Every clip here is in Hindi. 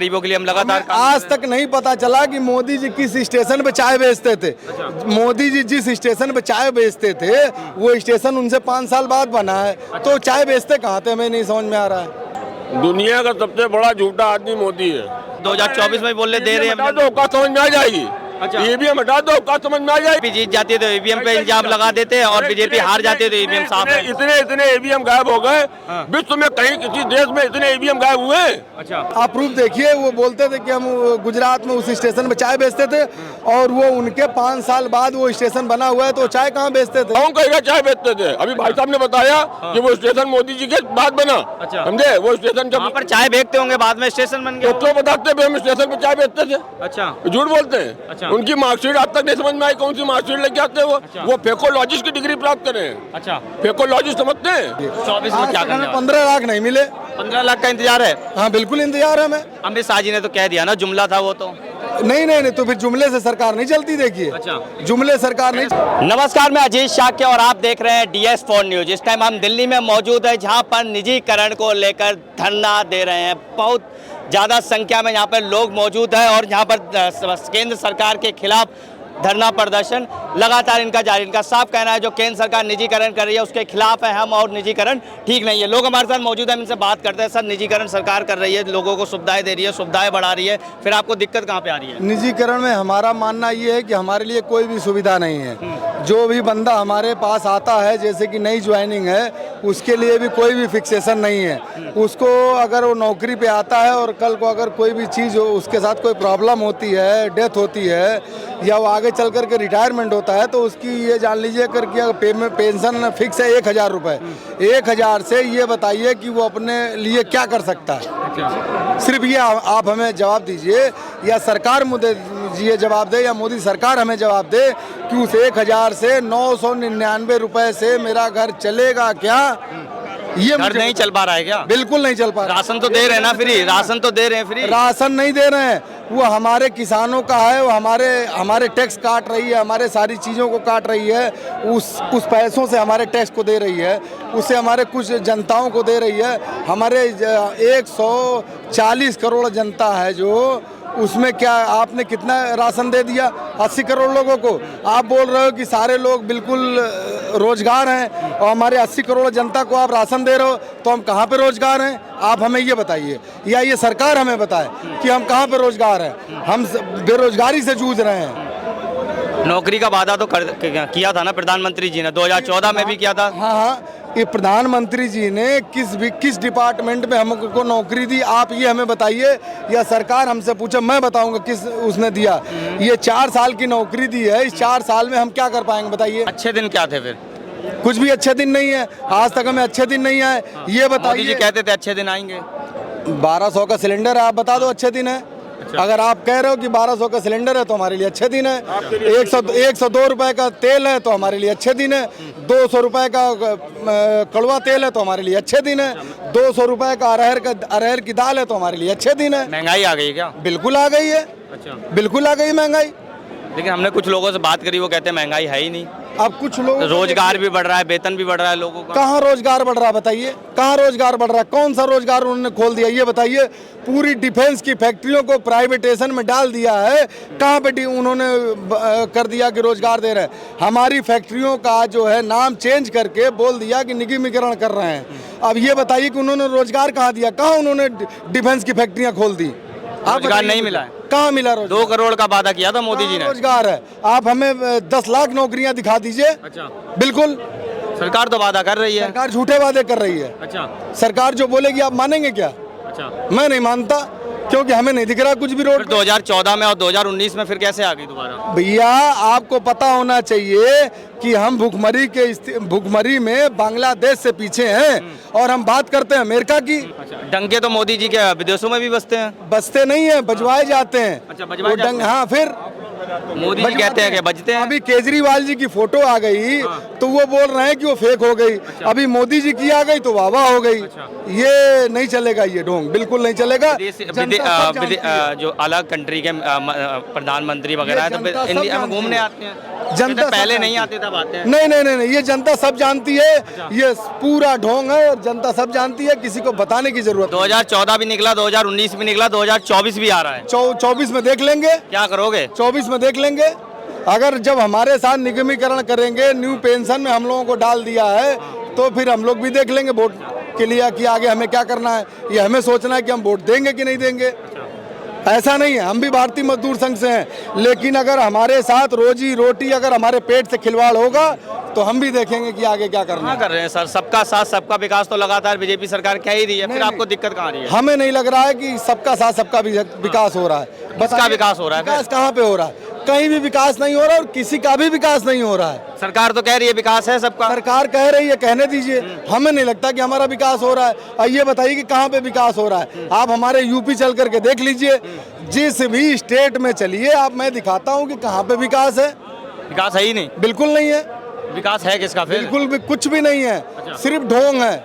गरीबों के लिए हम लगातार आज तक नहीं पता चला कि मोदी जी किस स्टेशन पे चाय बेचते थे। मोदी जी जिस स्टेशन पे चाय बेचते थे वो स्टेशन उनसे 5 साल बाद बना है, तो चाय बेचते कहाँ थे हमें नहीं समझ में आ रहा है। दुनिया का सबसे बड़ा झूठा आदमी मोदी है। 2024 में बोले दे रहे हैं, हटा दो, औकात समझ में आ जाएगी। ईवीएम हटा दो, औकात समझ में आ जाएगी। जीत जाती है तो ईवीएम पे इल्जाम लगा देते हैं और बीजेपी हार जाती है तो ईवीएम साफ है। इतने ईवीएम गायब हो गए विश्व में, कहीं किसी देश में इतने ईवीएम गायब हुए। अच्छा, आप प्रूफ देखिए, वो बोलते थे कि हम गुजरात में उस स्टेशन पे चाय बेचते थे और वो उनके 5 साल बाद वो स्टेशन बना हुआ है, तो चाय कहाँ बेचते थे? कौन कहेगा चाय बेचते थे? अभी भाई साहब ने बताया कि वो स्टेशन मोदी जी के बाद बना। अच्छा। समझे? वो स्टेशन वहाँ पर चाय बेचते होंगे, बाद में स्टेशन बन गया। तो बताते भी हम स्टेशन पे चाय बेचते थे। अच्छा, झूठ बोलते हैं। अच्छा। उनकी मार्कशीट आज तक नहीं समझ में आई, कौन सी मार्कशीट लेके आते हैं वो? अच्छा। वो फेकोलॉजिस्ट की डिग्री प्राप्त करे हैं। अच्छा, फेकोलॉजिस्ट समझते हैं? 24 में आज क्या तक करने हमें वाले? 15 लाख नहीं मिले। 15 लाख का इंतजार है। हाँ बिल्कुल इंतजार है हमें। अमित शाह जी ने तो कह दिया ना, जुमला था वो तो। नहीं, तो फिर जुमले से सरकार नहीं चलती। देखिए, अच्छा। जुमले सरकार नहीं। नमस्कार, मैं अजीत शाक्य और आप देख रहे हैं DS4 न्यूज। इस टाइम हम दिल्ली में मौजूद है, जहां पर निजीकरण को लेकर धरना दे रहे हैं। बहुत ज़्यादा संख्या में यहाँ पर लोग मौजूद हैं और यहाँ पर केंद्र सरकार के खिलाफ धरना प्रदर्शन लगातार इनका जारी। इनका साफ कहना है जो केंद्र सरकार निजीकरण कर रही है उसके खिलाफ है हम, और निजीकरण ठीक नहीं है। लोग हमारे साथ मौजूद हैं, हम इनसे बात करते हैं। सर, निजीकरण सरकार कर रही है, लोगों को सुविधाएं दे रही है, सुविधाएं बढ़ा रही है, फिर आपको दिक्कत कहाँ पे आ रही है? निजीकरण में हमारा मानना ये है कि हमारे लिए कोई भी सुविधा नहीं है। जो भी बंदा हमारे पास आता है, जैसे कि नई ज्वाइनिंग है, उसके लिए भी कोई भी फिक्सेशन नहीं है। उसको अगर वो नौकरी पे आता है और कल को अगर कोई भी चीज़ हो, उसके साथ कोई प्रॉब्लम होती है, डेथ होती है या वो आगे चल करके रिटायरमेंट होता है, तो उसकी ये जान लीजिए करके पेंशन फिक्स है 1000 रुपये। 1000 से ये बताइए कि वो अपने लिए क्या कर सकता है। सिर्फ ये आप हमें जवाब दीजिए, या सरकार मुझे ये जवाब दे, या मोदी सरकार हमें जवाब दे कि उस 1000 से 999 रुपये से मेरा घर चलेगा क्या? ये घर नहीं चल पा रहा है क्या? बिल्कुल नहीं चल पा रहा। राशन तो दे रहे हैं ना फ्री, राशन तो दे रहे हैं फ्री। राशन नहीं दे रहे हैं, वो हमारे किसानों का है, वो हमारे टैक्स काट रही है, हमारे सारी चीज़ों को काट रही है। उस पैसों से हमारे टैक्स को दे रही है, उससे हमारे कुछ जनताओं को दे रही है। हमारे 140 करोड़ जनता है जो, उसमें क्या आपने कितना राशन दे दिया? 80 करोड़ लोगों को। आप बोल रहे हो कि सारे लोग बिल्कुल रोजगार हैं और हमारे 80 करोड़ जनता को आप राशन दे रहे हो, तो हम कहाँ पे रोजगार हैं? आप हमें ये बताइए, या ये सरकार हमें बताए कि हम कहाँ पे रोजगार हैं। हम बेरोजगारी से जूझ रहे हैं। नौकरी का वादा तो किया था ना प्रधानमंत्री जी ने, 2014 में भी किया था। हाँ, ये प्रधानमंत्री जी ने किस डिपार्टमेंट में हमको नौकरी दी, आप ये हमें बताइए, या सरकार हमसे पूछे, मैं बताऊंगा किस उसने दिया। ये 4 साल की नौकरी दी है, इस 4 साल में हम क्या कर पाएंगे बताइए? अच्छे दिन क्या थे फिर? कुछ भी अच्छे दिन नहीं है, आज तक हमें अच्छे दिन नहीं आए। ये मोदी जी बताइए, कहते थे अच्छे दिन आएंगे। 1200 का सिलेंडर है, आप बता दो अच्छे दिन है। अगर आप कह रहे हो कि 1200 का सिलेंडर है तो हमारे लिए अच्छे दिन है। 102 रुपए का तेल है तो हमारे लिए अच्छे दिन है। 200 रुपए का कड़वा तेल है तो हमारे लिए अच्छे दिन है। 200 रुपए का अरहर की दाल है तो हमारे लिए अच्छे दिन है। महंगाई आ गई है क्या? बिल्कुल आ गई है। अच्छा, बिल्कुल आ गई महंगाई। लेकिन हमने कुछ लोगों से बात करी, वो कहते हैं महंगाई है ही नहीं। अब कुछ लोग, रोजगार भी बढ़ रहा है, वेतन भी बढ़ रहा है लोगों का। कहाँ रोजगार बढ़ रहा है बताइए? कहाँ रोजगार बढ़ रहा है? कौन सा रोजगार उन्होंने खोल दिया ये बताइए? पूरी डिफेंस की फैक्ट्रियों को प्राइवेटेशन में डाल दिया है। कहाँ पे उन्होंने कर दिया कि रोजगार दे रहे हैं? हमारी फैक्ट्रियों का जो है नाम चेंज करके बोल दिया कि निगमीकरण कर रहे हैं। अब ये बताइए कि उन्होंने रोजगार कहाँ दिया? कहाँ उन्होंने डिफेंस की फैक्ट्रियाँ खोल दी? रोजगार नहीं मिला है। कहाँ मिला रोजगार? 2 करोड़ का वादा किया था मोदी जी ने। रोजगार है, आप हमें 10 लाख नौकरियां दिखा दीजिए। अच्छा, बिल्कुल सरकार तो वादा कर रही है। सरकार झूठे वादे कर रही है। अच्छा, सरकार जो बोलेगी आप मानेंगे क्या? अच्छा, मैं नहीं मानता, क्योंकि हमें नहीं दिख रहा कुछ भी रोड। 2014 में और 2019 में फिर कैसे आ गई दोबारा? भैया आपको पता होना चाहिए कि हम भुखमरी में बांग्लादेश से पीछे हैं, और हम बात करते हैं अमेरिका की। अच्छा, डंके तो मोदी जी के विदेशों में भी बजते हैं। बजते नहीं है, बजवाए जाते हैं। अच्छा, बजवाए जाते हैं। हाँ, फिर मोदी जी कहते हैं कि बजते हैं। अभी केजरीवाल जी की फोटो आ गई तो वो बोल रहे हैं कि वो फेक हो गई। अभी मोदी जी की आ गई तो वाह हो गई। ये नहीं चलेगा, ये ढोंग बिल्कुल नहीं चलेगा। जो अलग कंट्री के प्रधानमंत्री वगैरह है तो इंडिया में घूमने आते हैं। जनता सब पहले जानती नहीं है। आते तब आते हैं। नहीं, ये जनता सब जानती है। ये पूरा ढोंग है और जनता सब जानती है, किसी को बताने की जरूरत नहीं। 2014 भी निकला, 2019 भी निकला, 2024 भी आ रहा है। 24 में देख लेंगे, क्या करोगे? 24 में देख लेंगे। अगर जब हमारे साथ निगमीकरण करेंगे, न्यू पेंशन में हम लोगों को डाल दिया है, तो फिर हम लोग भी देख लेंगे वोट के लिए कि आगे हमें क्या करना है। ये हमें सोचना है कि हम वोट देंगे कि नहीं देंगे। ऐसा नहीं है, हम भी भारतीय मजदूर संघ से हैं, लेकिन अगर हमारे साथ रोजी रोटी, अगर हमारे पेट से खिलवाड़ होगा तो हम भी देखेंगे कि आगे क्या करना क्या है। कर रहे हैं सर? सबका साथ सबका विकास तो लगातार बीजेपी सरकार कह ही रही है, फिर नहीं, आपको दिक्कत कहाँ आ रही है? हमें नहीं लग रहा है कि सबका साथ सबका विकास हो रहा है। किसका विकास हो रहा है? विकास कहाँ पे हो रहा है? कहीं भी विकास नहीं हो रहा और किसी का भी विकास नहीं हो रहा है। सरकार तो कह रही है विकास है सबका। सरकार कह रही है, कहने दीजिए। हमें नहीं लगता कि हमारा विकास हो रहा है। और ये बताइए कि कहाँ पे विकास हो रहा है? आप हमारे यूपी चल करके देख लीजिए, जिस भी स्टेट में चलिए आप, मैं दिखाता हूँ कि कहाँ पे विकास है। विकास है ही नहीं। बिल्कुल नहीं है, विकास है किसका फिर? बिल्कुल भी कुछ भी नहीं है। सिर्फ ढोंग है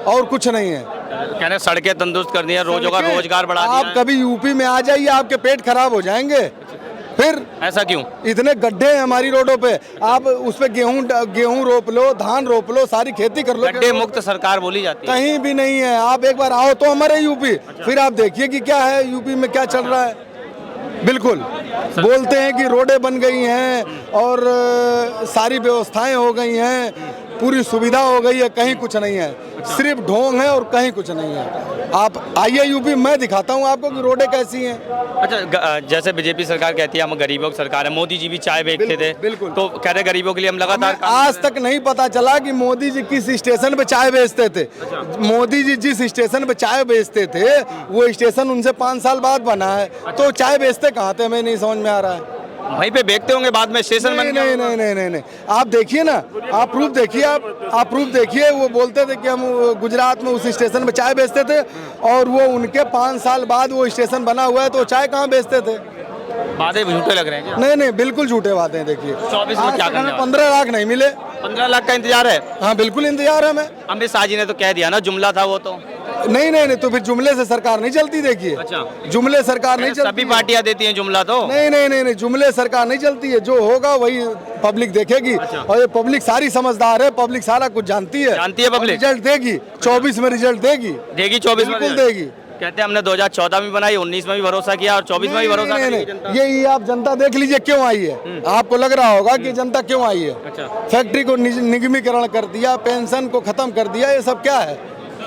और कुछ नहीं है। कह रहे सड़कें तंदुरुस्त कर दी है, रोजों का रोजगार बढ़ा दिया आप है। कभी यूपी में आ जाइए, आपके पेट खराब हो जाएंगे। फिर ऐसा क्यों? इतने गड्ढे हैं हमारी रोडों पे, आप उस पे गेहूं रोप लो, धान रोप लो, सारी खेती कर लो। गड्ढे मुक्त सरकार बोली जाती है। कहीं भी नहीं है। आप एक बार आओ तो हमारे यूपी, फिर आप देखिए कि क्या है यूपी में, क्या चल रहा है। बिल्कुल बोलते हैं कि रोडें बन गई हैं और सारी व्यवस्थाएं हो गई हैं, पूरी सुविधा हो गई है, कहीं कुछ नहीं है। सिर्फ ढोंग है और कहीं कुछ नहीं है। आप आइए यूपी, मैं दिखाता हूँ आपको कि रोडें कैसी हैं। अच्छा, जैसे बीजेपी सरकार कहती है हम गरीबों की सरकार है, मोदी जी भी चाय बेचते थे, बिल्कुल। तो कह रहे गरीबों के लिए हम लगातार हमें आज तक नहीं पता चला कि मोदी जी किस स्टेशन पे चाय बेचते थे। मोदी जी जिस स्टेशन पे चाय बेचते थे वो स्टेशन उनसे 5 साल बाद बना है, तो चाय बेचते कहाँ थे? हमें नहीं समझ में आ रहा है। वहीं पे बेचते होंगे, बाद में स्टेशन बन गया। नहीं, आप देखिए ना, आप प्रूफ देखिए, आप प्रूफ देखिए। वो बोलते थे कि हम गुजरात में उस स्टेशन पे चाय बेचते थे और वो उनके 5 साल बाद वो स्टेशन बना हुआ है, तो चाय कहाँ बेचते थे? वादे झूठे लग रहे हैं क्या? नहीं, बिल्कुल झूठे वादे हैं। देखिए 24 में क्या करने वाले? 15 लाख नहीं मिले। 15 लाख का इंतजार है। हाँ बिल्कुल इंतजार है हमें। अमित शाह जी ने तो कह दिया ना, जुमला था वो तो। नहीं, तो फिर जुमले से सरकार नहीं चलती। देखिए, अच्छा। जुमले सरकार नहीं चलती। सभी पार्टियां देती हैं जुमला तो। नहीं, जुमले सरकार नहीं चलती है। जो होगा वही पब्लिक देखेगी। और ये पब्लिक सारी समझदार है, पब्लिक सारा कुछ जानती है पब्लिक। रिजल्ट देगी 24 में, रिजल्ट देगी 24 में बिल्कुल देगी। कहते हैं हमने 2014 में बनाई, 19 में भी भरोसा किया और 24 में भी भरोसा करेगी जनता। ये आप जनता देख लीजिए क्यों आई है। आपको लग रहा होगा कि जनता क्यों आई है। अच्छा। फैक्ट्री को निगमीकरण कर दिया, पेंशन को खत्म कर दिया, ये सब क्या है?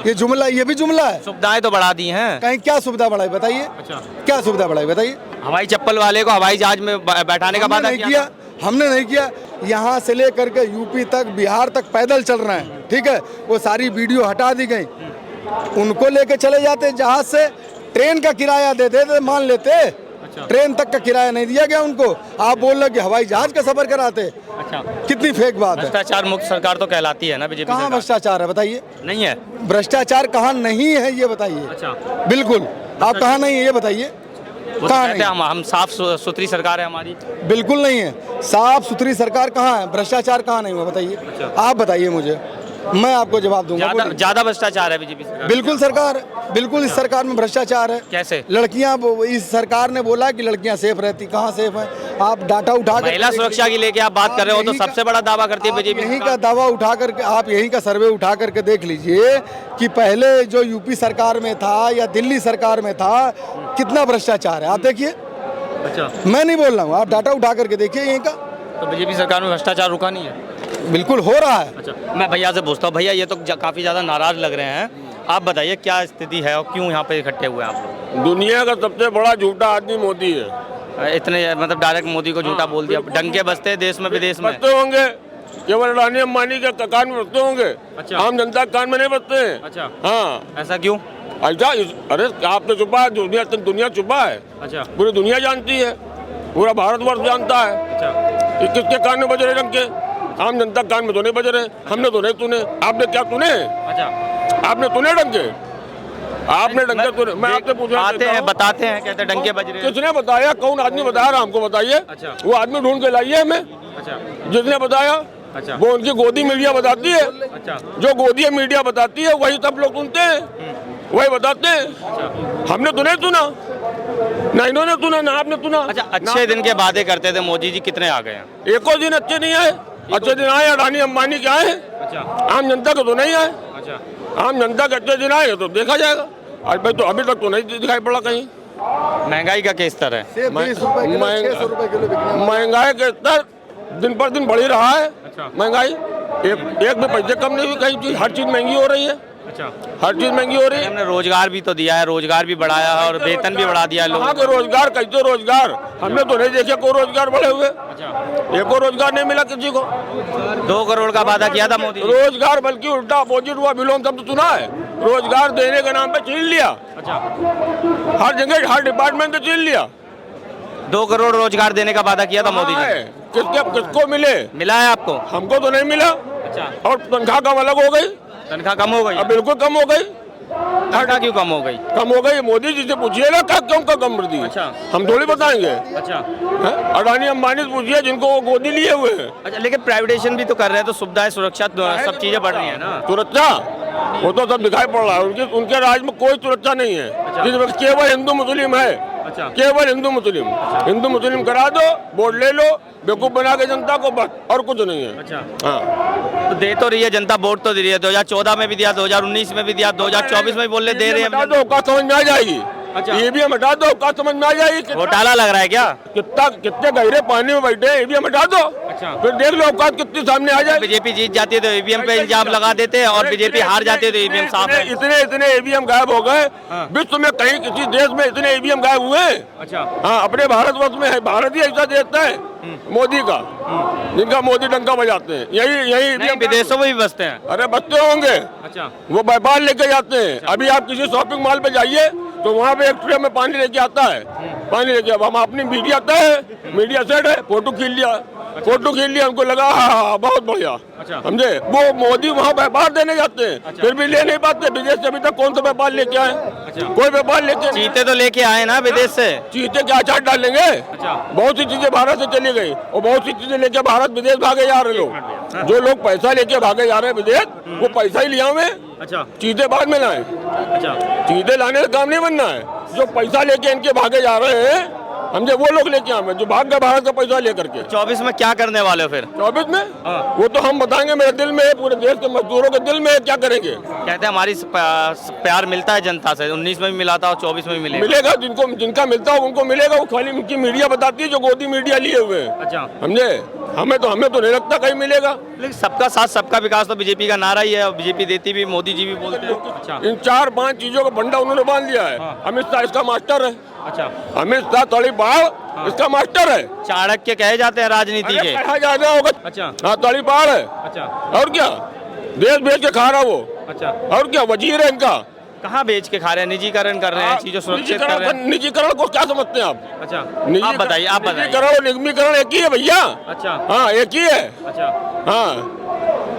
ये जुमला, ये भी जुमला है। सुविधाएं तो बढ़ा दी हैं। कहीं क्या सुविधा बढ़ाई बताइए? अच्छा। क्या सुविधा बढ़ाई बताइए? हवाई चप्पल वाले को हवाई जहाज में बैठाने का वादा किया। हमने नहीं किया। यहाँ से लेकर के यूपी तक, बिहार तक पैदल चल रहे हैं, ठीक है। वो सारी वीडियो हटा दी गई। उनको लेके चले जाते जहाज से, ट्रेन का किराया देते तो मान लेते। अच्छा। ट्रेन तक का किराया नहीं दिया गया उनको। आप बोल रहे कि हवाई जहाज का सफर कराते। अच्छा। कितनी फेक बात है। भ्रष्टाचार मुक्त सरकार तो कहलाती है ना बीजेपी कहाँ सरकार? भ्रष्टाचार है बताइए? नहीं है। भ्रष्टाचार कहाँ नहीं है ये बताइए? अच्छा। बिल्कुल, आप कहाँ नहीं है ये बताइए? वो तो कहाँ कहते हैं हम साफ सुथरी सरकार है हमारी। बिल्कुल नहीं है। साफ सुथरी सरकार कहाँ है? भ्रष्टाचार कहाँ नहीं हुआ बताइए? आप बताइए मुझे, मैं आपको जवाब दूंगा। ज्यादा भ्रष्टाचार है बीजेपी सरकार। बिल्कुल सरकार, बिल्कुल इस सरकार में भ्रष्टाचार है। कैसे? लड़कियां, इस सरकार ने बोला कि लड़कियां सेफ रहती, कहाँ सेफ है? आप डाटा उठा कर महिला सुरक्षा की लेके आप बात कर रहे हो तो सबसे बड़ा दावा करती है बीजेपी। यहीं का दावा उठा करके, आप यहीं का सर्वे उठा करके देख लीजिए कि पहले जो यूपी सरकार में था या दिल्ली सरकार में था, कितना भ्रष्टाचार है। आप देखिए। अच्छा। मैं नहीं बोल रहा हूँ, आप डाटा उठा करके देखिए यहीं का। तो बीजेपी सरकार में भ्रष्टाचार रुका नहीं है? बिल्कुल हो रहा है। अच्छा, मैं भैया से पूछता हूँ, भैया ये तो काफी ज्यादा नाराज लग रहे हैं, आप बताइए क्या स्थिति है और क्यों यहाँ पे इकट्ठे हुए हैं आप लोग? दुनिया का सबसे बड़ा झूठा आदमी मोदी है। इतने मतलब डायरेक्ट मोदी को झूठा बोल दिया। डंके बजते हैं देश में विदेश में। बजते होंगे, केवल अडानी अंबानी के कान में बजते होंगे। अच्छा। आम जनता के कान में नहीं बजते हैं। अच्छा। हाँ, ऐसा क्यों? अच्छा, अरे आपने छुपा है, दुनिया छुपा है। अच्छा। पूरी दुनिया जानती है, पूरा भारतवर्ष जानता है। अच्छा। ये किसके कान में बज रहे डंके? आम जनता कान में तो नहीं बज रहे। हमने तो नहीं सुने। आपने क्या सुने? अच्छा। आपने सुने डंके? आपने डंके सुने? मैं आपसे पूछना आते हैं, बताते हैं, कहते हैं डंके बज रहे हैं। किसने बताया? कौन आदमी बताया रहा हमको बताइए। अच्छा। वो आदमी ढूंढ के लाइए हमें। अच्छा। जिसने बताया। अच्छा। वो उनकी गोदी मीडिया बताती है। अच्छा। जो गोदी मीडिया बताती है वही सब लोग सुनते हैं, वही बताते हैं। हमने तो नहीं सुना। ना इन्होंने सुना ना आपने सुना। अच्छा, अच्छे दिन के वादे करते थे मोदी जी, कितने आ गए हैं? एको दिन अच्छे नहीं आए। अच्छे दिन आए अडानी अंबानी के आए, अच्छा आम जनता के तो नहीं आए। अच्छा। आम जनता के अच्छे दिन आए तो देखा जाएगा। आज भाई तो अभी तक तो नहीं दिखाई पड़ा कहीं। महंगाई का किस तरह है? सेब 20 रुपए किलो, 600 रुपए किलो बिकने वाला है। महंगाई के स्तर दिन पर दिन बढ़ ही रहा है। अच्छा। महंगाई एक भी पैसे कम नहीं हुई, कहीं चीज हर चीज महंगी हो रही है। अच्छा। हर चीज महंगी हो रही है। हमने रोजगार भी तो दिया है, रोजगार भी बढ़ाया है और वेतन भी बढ़ा दिया है कहाँ लोगों के रोजगार, कैसे रोजगार? हमने तो नहीं देखे कोई रोजगार बढ़े हुए। अच्छा। एको रोजगार नहीं मिला किसी को। 2 करोड़ का वादा किया था मोदी जी। रोजगार बल्कि उल्टा अपोजिट हुआ। विलोम शब्द सुना है? रोजगार देने के नाम पे छीन लिया। अच्छा। हर जगह हर डिपार्टमेंट से छीन लिया। 2 करोड़ रोजगार देने का वादा किया था मोदी कहाँ जी। है? किसको मिले? मिला है आपको? हमको तो नहीं मिला। अच्छा। और तनख्वाह कम अलग हो गई। तनख्वाह कम हो गई? अब बिल्कुल कम हो गई। तनख्वाह क्यों कम हो गई? कम हो गई, मोदी जी से पूछिए ना क्या क्यों कम कर दी। अच्छा। हम थोड़ी बताएंगे। अच्छा। हैं? अडानी अंबानी से पूछिए जिनको वो गोदी लिए हुए हैं। अच्छा, लेकिन प्राइवेटाइजेशन भी तो कर रहे हैं, तो सुविधाएं, सुरक्षा, सब चीजें बढ़ रही है ना। सुरक्षा वो तो सब दिखाई पड़ रहा है। उनके राज में कोई सुरक्षा नहीं है। अच्छा। जिसमें केवल हिंदू मुस्लिम है। अच्छा। केवल हिंदू मुस्लिम। हिंदू मुस्लिम करा दो, वोट ले लो, बेवकूफ बना के जनता को, बस और कुछ नहीं है। अच्छा। हाँ, तो दे तो रही है जनता, वोट तो दे रही है। 2014 में भी दिया, 2019 में भी दिया, 2024 में भी बोल दे रहे हटा हैं। दो, औकात समझ में आ जाएगी। अच्छा। ईवीएम हटा दो, औकात समझ में आ जाएगी। घोटाला लग रहा है क्या? कितने गहरे पानी में बैठे हैं, ईवीएम हटा दो। अच्छा। फिर देख लो औकात कितनी सामने आ जाएगी। बीजेपी जीत जाती है तो ईवीएम पे इल्जाम लगा देते हैं, और बीजेपी हार जाती है तो ईवीएम साफ है। इतने ईवीएम गायब हो गए। हाँ। विश्व में कहीं किसी देश में इतने ईवीएम गायब हुए? अच्छा। हाँ, अपने भारतवर्ष में है। भारत ही ऐसा देश है मोदी का, जिनका मोदी डंका बजाते हैं। यही नहीं, विदेशों में भी बसते हैं। अरे बच्चे होंगे। अच्छा। वो व्यापार लेके जाते हैं। अभी आप किसी शॉपिंग मॉल पे जाइए तो वहाँ पे एक ट्रे में पानी लेके आता है। पानी लेके अब हम अपनी मीडिया आता है, मीडिया सेट है, फोटो खींच लिया। फोटो खींच लिया, हमको लगा हाँ बहुत बढ़िया। अच्छा। समझे? वो मोदी वहाँ व्यापार देने जाते हैं। फिर भी ले नहीं पाते। विदेश से अभी तक कौन सा व्यापार लेके आए? अच्छा। कोई व्यापार लेके चीते तो लेके आए ना विदेश से। चीते क्या अचार डालेंगे? अच्छा। बहुत सी चीजें भारत से चली गई और बहुत सी चीजें लेके भारत विदेश भागे जा रहे लोग। जो लोग पैसा लेके भागे जा रहे हैं विदेश, वो पैसा ही लिया हुए। अच्छा। चीते बाद में लाए। अच्छा। चीते लाने का काम नहीं बनना है। जो पैसा लेके इनके भागे जा रहे हैं, समझे, वो लोग लेके आए जो भाग गए भारत का पैसा लेकर के। 24 में क्या करने वाले हो फिर? 24 में हाँ। वो तो हम बताएंगे। मेरे दिल में है, पूरे देश के मजदूरों के दिल में है, क्या करेंगे। कहते हैं हमारी प्यार मिलता है जनता से। 19 में भी मिला था और 24 में भी मिलेगा। मिलेगा जिनका मिलता हो उनको मिलेगा। वो खाली उनकी मीडिया बताती है, जो गोदी मीडिया लिए हुए हैं। अच्छा। समझे? हमें तो नहीं लगता कहीं मिलेगा। लेकिन सबका साथ सबका विकास तो बीजेपी का नारा ही है, और बीजेपी देती भी, मोदी जी भी बोलते हैं। अच्छा। इन 4-5 चीजों का फंडा उन्होंने बांध लिया है। हाँ। अमित शाह इसका मास्टर है। अच्छा। अमित शाह तड़ीपार इसका मास्टर है। चाणक्य कहे जाते हैं राजनीति अरे के। कहा जाना होगा। अच्छा। हाँ, तड़ीपार है। अच्छा। और क्या, देश बेच के खा रहा वो। अच्छा। और क्या, वजीर है इनका। कहाँ बेच के खा रहे हैं? निजीकरण कर रहे हैं, चीजों सुरक्षित कर रहे हैं। निजीकरण को क्या समझते हैं आप? अच्छा, आप बताइए, आप बताइए। निजीकरण और निगमीकरण एक ही है भैया। अच्छा। हाँ, एक ही है। अच्छा। हाँ,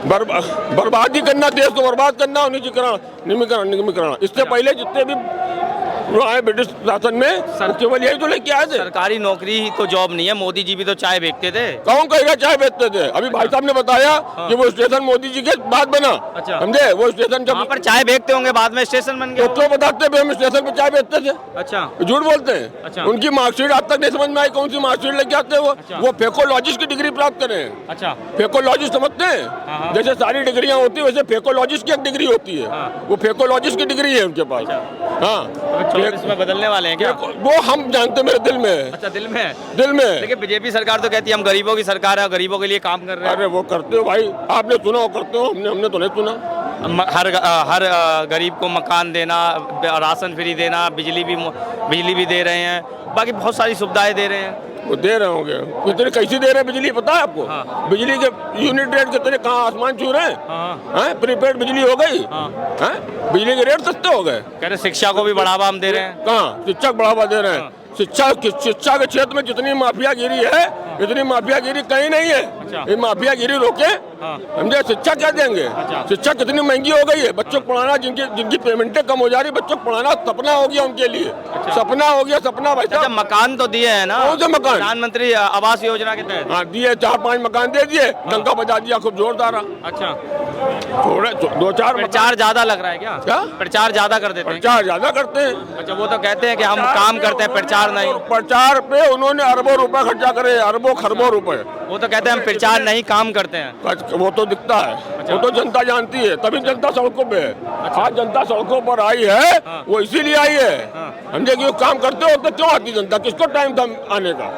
बर्बादी करना, देश को बर्बाद करना, और निजीकरण निगमीकरण। इससे पहले जितने भी जो आए ब्रिटिश शासन में, केवल यही तो लेके आए थे। सरकारी नौकरी ही तो जॉब नहीं है। मोदी जी भी तो चाय बेचते थे। कौन कहेगा चाय बेचते थे? अभी भाई साहब ने बताया कि वो स्टेशन मोदी जी के बाद बना। अच्छा। समझे? वो स्टेशन वहाँ पर चाय बेचते होंगे, बाद में स्टेशन बन तो गया। क्यों बताते हैं हम स्टेशन पे चाय बेचते थे? अच्छा। झूठ बोलते हैं। अच्छा। उनकी मार्कशीट आज तक नहीं समझ में आई, कौन सी मार्कशीट लेके आते हैं वो। अच्छा। वो फेकोलॉजिस्ट की डिग्री प्राप्त करे हैं। अच्छा। फेकोलॉजिस्ट समझते हैं? हाँ। जैसे सारी डिग्रियां होती है, वैसे फेकोलॉजिस्ट की एक डिग्री होती है। हाँ। वो फेकोलॉजिस्ट की डिग्री है उनके पास। हाँ, 24 में बदलने वाले हैं क्या? वो हम जानते, मेरे दिल में है। अच्छा, दिल में है। दिल में। लेकिन बीजेपी सरकार तो कहती है हम गरीबों की सरकार है, गरीबों के लिए काम कर रहे हैं। अरे वो करते हो भाई, आपने सुना हो, करते हो, हमने तो नहीं सुना। हर गरीब को मकान देना, राशन फ्री देना, बिजली भी दे रहे हैं, बाकी बहुत सारी सुविधाएं दे रहे हैं। वो दे रहे होंगे। कितने कैसे दे रहे हैं बिजली, पता है आपको? हाँ। बिजली के यूनिट रेट कितने, कहाँ आसमान छू रहे हैं। हाँ। प्रीपेड बिजली हो गई। हाँ। बिजली के रेट सस्ते हो गए। कह रहे शिक्षा को भी बढ़ावा हम दे रहे हैं। कहाँ शिक्षा को बढ़ावा दे रहे हैं? हाँ। शिक्षा के क्षेत्र में जितनी माफियागिरी है, इतनी माफियागिरी कहीं नहीं है। अच्छा। ये माफियागिरी रोके। हाँ। समझे? शिक्षा क्या देंगे? अच्छा। शिक्षा कितनी महंगी हो गई है। बच्चों को पढ़ाना, जिनकी पेमेंटें कम हो जा रही, बच्चों को पढ़ाना सपना हो गया उनके लिए। अच्छा। सपना हो गया, सपना भाई अच्छा, साहब। मकान तो दिए हैं ना? कौन से मकान? प्रधानमंत्री आवास योजना के तहत। हाँ, दिए 4-5 मकान दे दिए, डंका बजा दिया खूब जोरदार। अच्छा। थोड़ा 2-4 प्रचार ज्यादा लग रहा है क्या? क्या? प्रचार ज्यादा कर देते हैं? प्रचार ज्यादा करते हैं। अच्छा, वो तो कहते हैं कि हम काम करते हैं, प्रचार नहीं। प्रचार पे उन्होंने अरबों रुपए खर्चा करे, अरबों खरबों रुपए। वो तो कहते हैं हम प्रचार नहीं, काम करते हैं। वो तो दिखता है, वो तो जनता जानती है, तभी जनता सड़कों पे है। आज जनता सड़कों पर आई है, वो इसीलिए आई है। समझे कि वो काम करते होते क्यों आती जनता? किसको टाइम था आने का?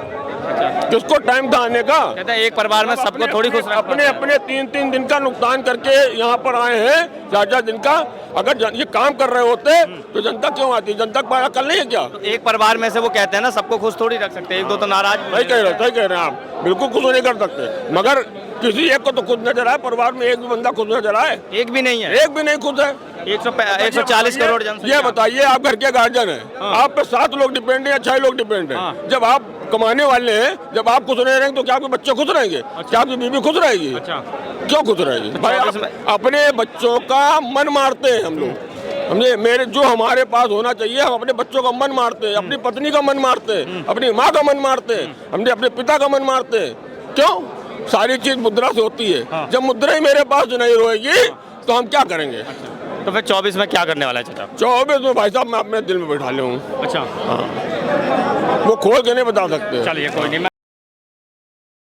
किसको टाइम था आने का? कहते हैं एक परिवार में सबको थोड़ी खुश रखना अपने अपने 3-3 दिन का नुकसान करके यहाँ पर आए हैं, 4-4 दिन का। अगर ये काम कर रहे होते तो जनता क्यों आती? जनता का कल नहीं है क्या? एक परिवार में से वो कहते हैं ना, सबको खुश थोड़ी रख सकते, एक दो तो नाराज भी सही कह रहे हैं आप, बिल्कुल खुश नहीं कर सकते। मगर किसी एक को तो खुद नजर आए, परिवार में एक भी बंदा खुद नजर आए? एक भी नहीं है। एक भी नहीं खुद है। 140 करोड़ जनसंख्या। ये बताइए, आप घर के गार्जियन हैं, आप पे 7 लोग डिपेंड है या 6 लोग डिपेंड है। जब आप कमाने वाले हैं, जब आप खुश नहीं रहेंगे तो क्या आपके बच्चे खुश रहेंगे? क्या आपकी बीवी खुश रहेगी? क्यों खुश रहेगी भाई? अपने बच्चों का मन मारते हैं हम लोग। हमने मेरे जो हमारे पास होना चाहिए, हम अपने बच्चों का मन मारते हैं, अपनी पत्नी का मन मारते हैं, अपनी माँ का मन मारते हैं, हमने अपने पिता का मन मारते हैं। क्यों? सारी चीज मुद्रा से होती है। जब मुद्रा ही मेरे पास नहीं रहेगी तो हम क्या करेंगे? तो फिर 24 में क्या करने वाला है चाचा? 24 में भाई साहब मैं अपने दिल में बैठा ले हूँ। अच्छा, वो खोल के नहीं बता सकते। चलिए कोई नहीं।